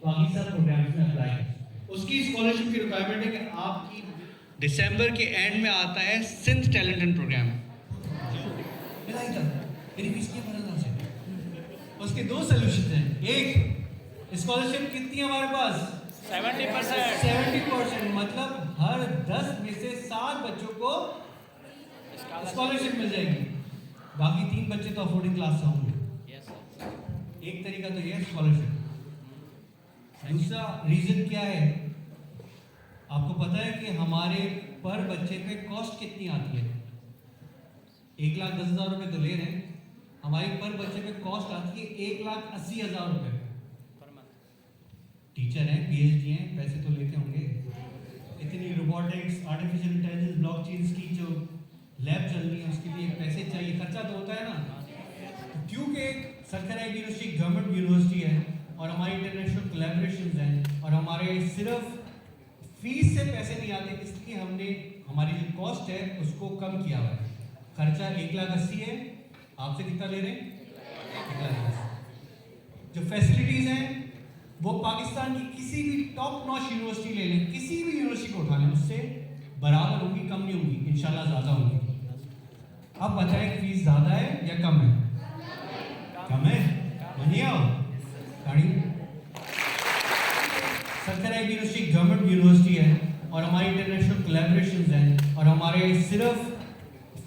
बाकी सब प्रोग्राम्स में अप्लाई कर। उसकी स्कॉलरशिप की रिक्वायरमेंट है कि आपकी दिसंबर के एंड में आता है सिंध टैलेंट एंड प्रोग्राम, मेरी फीस क्या भरना चाहिए। उसके दो सोल्यूशन हैं। एक, स्कॉलरशिप कितनी है हमारे पास? 70%। 70%, मतलब हर 10 में से 7 बच्चों को स्कॉलरशिप मिल जाएगी। बाकी 3 बच्चे तो अफोर्डिंग क्लास से होंगे। एक तरीका तो ये है स्कॉलरशिप। दूसरा रीजन क्या है? आपको पता है कि हमारे पर बच्चे पे कॉस्ट कितनी आती है? 1,10,000 रुपए तो ले रहे हैं, हमारी पर बच्चे पे कॉस्ट आती है 1,80,000 रुपए। टीचर हैं, पीएचडी हैं, पैसे तो लेते होंगे। इतनी रोबोटिक्स, आर्टिफिशियल इंटेलिजेंस, ब्लॉकचेन्स की जो लैब चल रही है उसके लिए पैसे चाहिए, खर्चा तो होता है ना। तो क्योंकि सरकार यूनिवर्सिटी गवर्नमेंट यूनिवर्सिटी है और हमारी इंटरनेशनल कोलैबोरेशंस हैं और हमारे सिर्फ फीस से पैसे नहीं आते, इसलिए हमने हमारी जो कॉस्ट है उसको कम किया हुआ है। खर्चा 1,80,000 है, आपसे कितना ले रहे हैं? 1,80,000। जो फैसिलिटीज़ हैं वो पाकिस्तान की किसी भी टॉप नॉच यूनिवर्सिटी ले लें, किसी भी यूनिवर्सिटी को उठा लें, उससे बराबर होंगी, कम नहीं होंगी, इंशाल्लाह ज़्यादा होंगी। अब बताएं फीस ज़्यादा है या कम है? कम है, मानिए आओ गाड़ी। सरकार यूनिवर्सिटी गवर्नमेंट यूनिवर्सिटी है और हमारी इंटरनेशनल कोलैबोरेशंस हैं और हमारे सिर्फ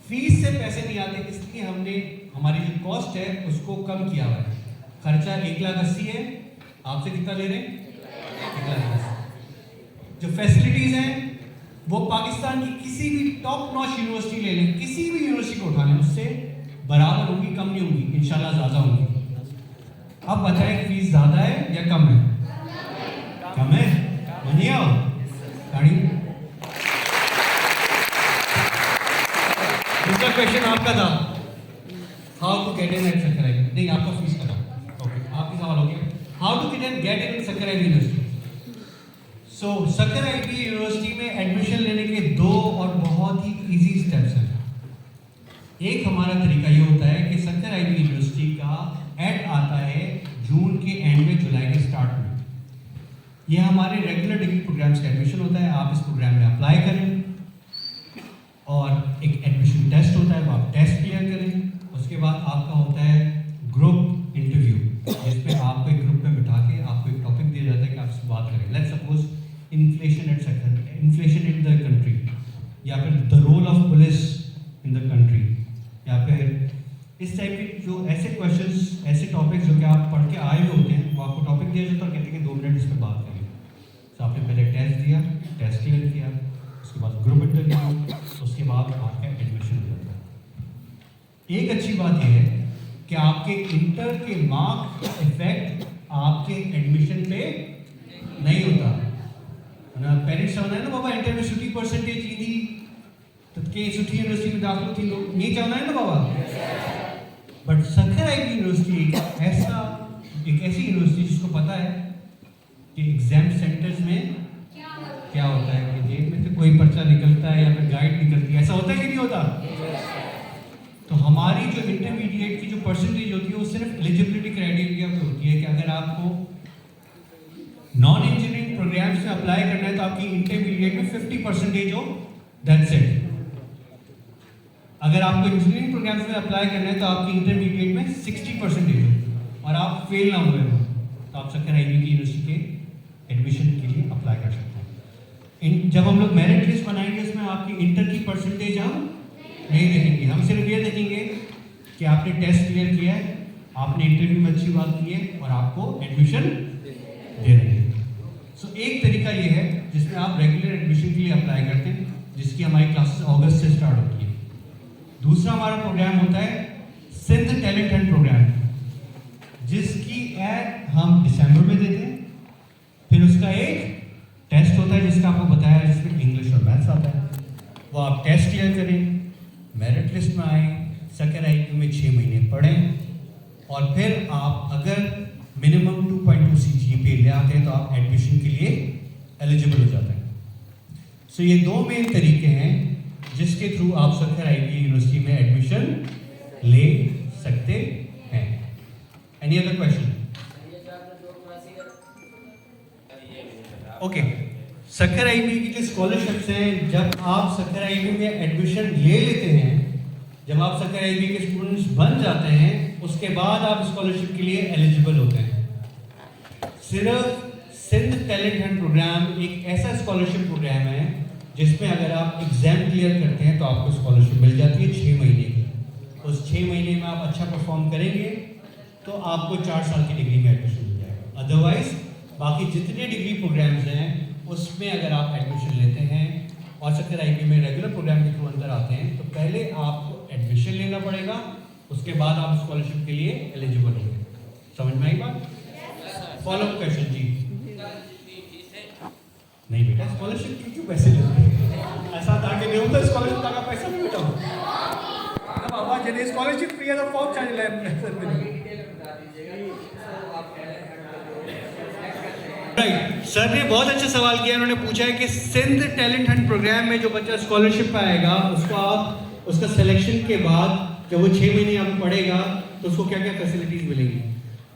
फीस से पैसे नहीं आते, इसलिए हमने हमारी जो कॉस्ट है उसको कम किया हुआ है। खर्चा 1,80,000 है, आपसे कितना ले रहे हैं? 1,80,000। जो फैसिलिटीज़ हैं वो पाकिस्तान की किसी भी टॉप नॉच यूनिवर्सिटी ले लें, किसी भी यूनिवर्सिटी को उठा लें, उससे बराबर होंगी, कम नहीं होंगी, इंशाल्लाह ज़्यादा होंगी। अब बताएं फीस ज़्यादा है या कम है? कम है, मानिए आओ गाड़ी। दूसरा क्वेश्चन आपका था, how to get in at Sakarya. नहीं, आपका फीस का था। ओके, आपकी सवाल हो गया, how to get in Sakarya university. So Sakarya university में एडमिशन लेने के 2 और बहुत ही इजी स्टेप्स हैं। एक हमारा तरीका ये होता है कि सकराई यूनिवर्सिटी का एड आता है जून के एंड में, जुलाई के स्टार्ट में। ये हमारे रेगुलर डिग्री प्रोग्राम्स का एडमिशन होता है। आप इस प्रोग्राम में अप्लाई करें और एक एडमिशन टेस्ट होता है, वो आप टेस्ट क्लियर करें। उसके बाद आपका होता है ग्रुप इंटरव्यू, जिसमें आपको एक ग्रुप में बिठा के आपको एक टॉपिक दिया जाता है कि आप इससे बात करें। Let's suppose inflation in the country, या फिर the role of police in the country, या फिर इस टाइप के जो ऐसे क्वेश्चंस, ऐसे टॉपिक्स जो कि आप पढ़ के आए हुए होते हैं, वो आपको टॉपिक दिया जाता है और कहते हैं कि 2 मिनट इस पर बात करें। तो आपने पहले टेस्ट दिया, टेस्ट क्लियर किया, उसके बाद ग्रुप इंटरव्यू, उसके बाद आपका एडमिशन हो जाता है। एक अच्छी बात यह है कि आपके इंटर के मार्क्स का इफेक्ट आपके एडमिशन पे नहीं होता ना। पेरेंट्स चाहना है ना बाबा इंटर में 60% थी तो के सुठी यूनिवर्सिटी में दाखिल थी, लोग नहीं चाहना है ना बाबा। बट सकराई यूनिवर्सिटी एक ऐसी यूनिवर्सिटी जिसको पता है कि एग्जाम सेंटर्स में क्या होता है कि जेब में से कोई पर्चा निकलता है या फिर गाइड निकलती है, ऐसा होता है कि नहीं होता। तो हमारी जो इंटरमीडिएट की जो परसेंटेज होती है वो सिर्फ एलिजिबिलिटी क्राइटेरिया पे होती है कि अगर आपको नॉन इंजीनियरिंग प्रोग्राम्स में अप्लाई करना है तो आपकी इंटरमीडिएट में 50% हो, दैट्स इट। अगर आपको इंजीनियरिंग प्रोग्राम्स में अप्लाई करना है तो आपकी इंटरमीडिएट में 60% हो और आप फेल ना हुए हो तो आप सकराई यूनिवर्सिटी के एडमिशन के लिए अप्लाई कर सकते हैं। जब हम लोग मेरिट लिस्ट बनाएंगे उसमें आपकी इंटर की परसेंटेज हम नहीं देखेंगे, हम सिर्फ ये देखेंगे कि आपने टेस्ट क्लियर किया है, आपने इंटरव्यू में अच्छी बात की है और आपको एडमिशन दे रहे हैं। सो एक तरीका ये है जिसमें आप रेगुलर एडमिशन के लिए अप्लाई करते हैं, जिसकी हमारी क्लासेस अगस्त से स्टार्ट होती है। दूसरा हमारा प्रोग्राम होता है सिंध टैलेंट हंट प्रोग्राम, जिसकी ऐड हम दिसंबर में देते हैं। फिर उसका एक टेस्ट होता है जिसका आपको बताया, जिसमें इंग्लिश और मैथ्स आता है। वो आप टेस्ट क्लियर करें, मेरिट लिस्ट में आए, सकराई में 6 महीने पढ़ें और फिर आप अगर मिनिमम 2.2 CGPA ले आते हैं तो आप एडमिशन के लिए एलिजिबल हो जाते हैं। सो ये 2 मेन तरीके हैं जिसके थ्रू आप सकराई यूनिवर्सिटी में एडमिशन ले सकते हैं। Any other question? ओके, सक्कर आईबी की जो स्कॉलरशिप्स हैं, जब आप सक्कर आईबी में एडमिशन ले लेते हैं, जब आप सक्कर आईबी के स्टूडेंट्स बन जाते हैं, उसके बाद आप स्कॉलरशिप के लिए एलिजिबल होते हैं। सिर्फ सिंध टैलेंट हंट प्रोग्राम एक ऐसा स्कॉलरशिप प्रोग्राम है जिसमें अगर आप एग्जाम क्लियर करते हैं तो आपको स्कॉलरशिप मिल जाती है 6 महीने की। उस 6 महीने में आप अच्छा परफॉर्म करेंगे तो आपको 4 साल की डिग्री में एडमिशन मिल जाएगा। अदरवाइज बाकी जितने डिग्री प्रोग्राम्स हैं उसमें अगर आप एडमिशन लेते हैं और सक्कर आईबी में रेगुलर प्रोग्राम के थ्रू अंदर आते हैं तो पहले आपको एडमिशन लेना पड़ेगा, उसके बाद आप स्कॉलरशिप के लिए एलिजिबल होंगे। समझ में आई बात? फॉलोअप क्वेश्चन जी। नहीं बेटा, स्कॉलरशिप क्यों पैसे लेते हैं? ऐसा था कि नहीं तो स्कॉलरशिप का पैसा नहीं बेटा बाबा जब स्कॉलरशिप फ्री है तो कौन चार्ज ले राइट। सर ने बहुत अच्छा सवाल किया। उन्होंने पूछा है कि सिंध टैलेंट हंट प्रोग्राम में जो बच्चा स्कॉलरशिप पाएगा उसका सिलेक्शन के बाद जब वो 6 महीने आप पढ़ेगा तो उसको क्या क्या फैसिलिटीज मिलेंगी।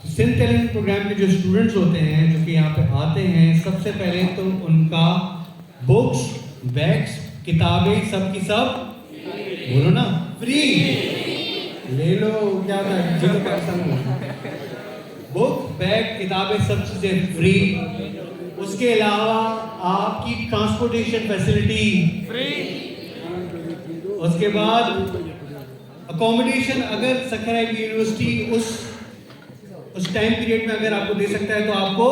तो सिंध टैलेंट प्रोग्राम के जो स्टूडेंट्स होते हैं जो कि यहाँ पे आते हैं, सबसे पहले तो उनका बुक्स, बैग्स, किताबें सब की सब बोलो ना फ्री ले लो। क्या बुक, बैग, किताबें सब चीजें फ्री। उसके अलावा आपकी ट्रांसपोर्टेशन फैसिलिटी फ्री। उसके बाद अकोमोडेशन अगर सक्कर आईबी यूनिवर्सिटी उस टाइम पीरियड में अगर आपको दे सकता है तो आपको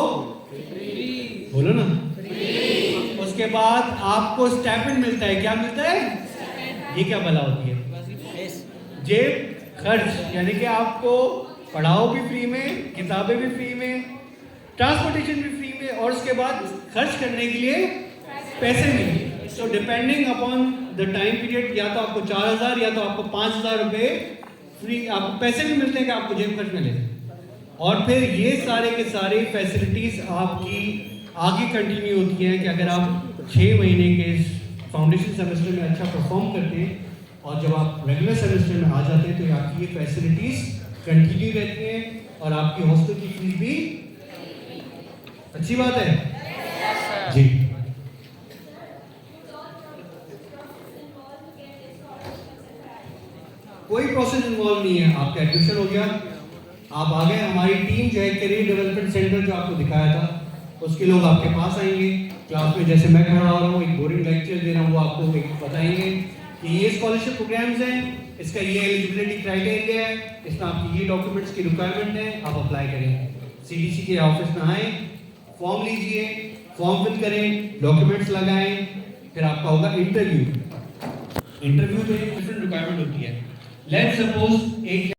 बोलो ना उसके बाद आपको स्टाइपेंड मिलता है। क्या मिलता है? ये क्या भला होती है? जेब खर्च, यानी कि आपको पढ़ाओ भी फ्री में, किताबें भी फ्री में, ट्रांसपोर्टेशन भी फ्री में और उसके बाद खर्च करने के लिए पैसे मिलेंगे। So depending upon the time period या तो आपको 4000 या तो आपको 5000 रुपये फ्री आपको पैसे भी मिलते हैं कि आपको जेब खर्च मिले। और फिर ये सारे के सारे फैसिलिटीज़ आपकी आगे कंटिन्यू होती हैं कि अगर आप 6 महीने के फाउंडेशन सेमेस्टर में अच्छा परफॉर्म करते हैं और जब आप रेगुलर सेमेस्टर में आ जाते हैं तो आपकी ये फैसिलिटीज़ कंटिन्यू रहती हैं और आपकी हॉस्टल की फीस भी। अच्छी बात है जी। कोई प्रोसेस इन्वॉल्व नहीं है, आपका एडमिशन हो गया, आप आ गए। हमारी टीम जो है करियर डेवलपमेंट सेंटर जो आपको दिखाया था उसके लोग आपके पास आएंगे क्लास में, जैसे मैं खड़ा हो रहा हूँ एक बोरिंग लेक्चर दे रहा हूँ, वो आपको एक बताएंगे कि ये स्कॉलरशिप प्रोग्राम्स हैं, इसका ये एलिजिबिलिटी क्राइटेरिया है, इसमें आपकी ये डॉक्यूमेंट्स की रिक्वायरमेंट है, आप अप्लाई करें। सीडीसी के ऑफिस में आएँ, फॉर्म लीजिए, फॉर्म फिल करें, डॉक्यूमेंट्स लगाएं, फिर आपका होगा इंटरव्यू। इंटरव्यू में डिफरेंट रिक्वायरमेंट होती है। लेट्स सपोज एक